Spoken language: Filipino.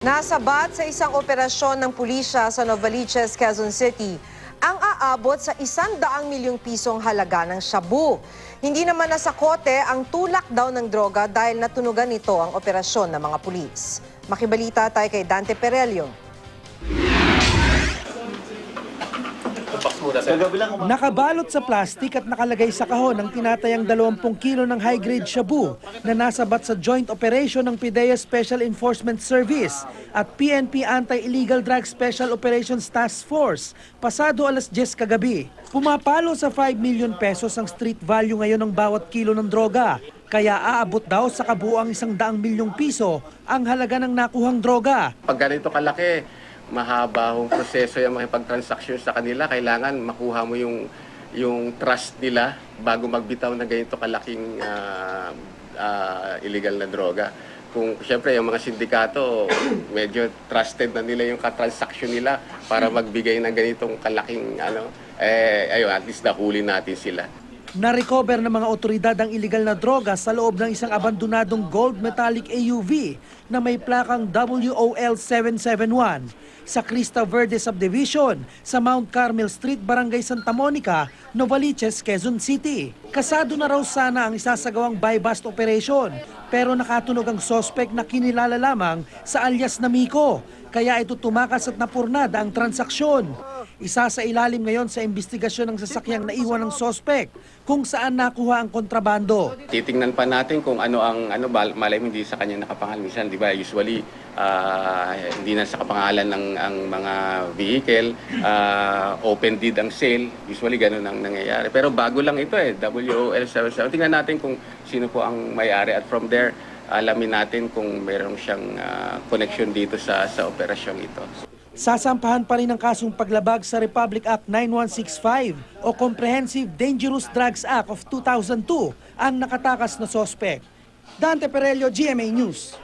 Nasabat sa isang operasyon ng pulisya sa Novaliches, Quezon City ang aabot sa 100 milyong pisong halaga ng shabu. Hindi naman nasakote ang tulak daw ng droga dahil natunugan nito ang operasyon ng mga pulis. Makibalita tayo kay Dante Perelio. Nakabalot sa plastik at nakalagay sa kahon ang tinatayang 20 kilo ng high-grade shabu na nasabat sa joint operation ng PIDEA Special Enforcement Service at PNP Anti-Illegal Drug Special Operations Task Force pasado alas 10 kagabi. Pumapalo sa 5 million pesos ang street value ngayon ng bawat kilo ng droga. Kaya aabot daw sa kabuuang 100 milyong piso ang halaga ng nakuhang droga. Pag ganito kalaki, mahaba ang proseso yung makipag-transaction sa kanila. Kailangan makuha mo yung trust nila bago magbitaw na ganito kalaking illegal na droga. Kung siyempre yung mga sindikato, medyo trusted na nila yung katransaksyon nila para magbigay ng ganitong kalaking ayun, at least nahuli natin sila. Na-recover ng mga otoridad ang illegal na droga sa loob ng isang abandonadong gold metallic AUV na may plakang WOL 771 sa Crista Verde Subdivision sa Mount Carmel Street, Barangay Santa Monica, Novaliches, Quezon City. Kasado na raw sana ang isasagawang buy-bust operation pero nakatunog ang sospek na kinilala lamang sa alias na Miko. Kaya ito tumakas at napurnada ang transaksyon. Isa sa ilalim ngayon sa investigasyon ng sasakyang naiwan ng sospek kung saan nakuha ang kontrabando. Titingnan pa natin kung ano ang malay mo hindi sa kanya nakapangalan. Minsan, di ba, usually hindi na sa kapangalan ng ang mga vehicle, open deed ang sale, usually ganun ang nangyayari. Pero bago lang ito WOL 77. Tingnan natin kung sino po ang may-ari at from there alamin natin kung mayroong siyang connection dito sa operasyong ito. Sasampahan pa rin ang kasong paglabag sa Republic Act 9165 o Comprehensive Dangerous Drugs Act of 2002 ang nakatakas na sospek. Dante Perelio, GMA News.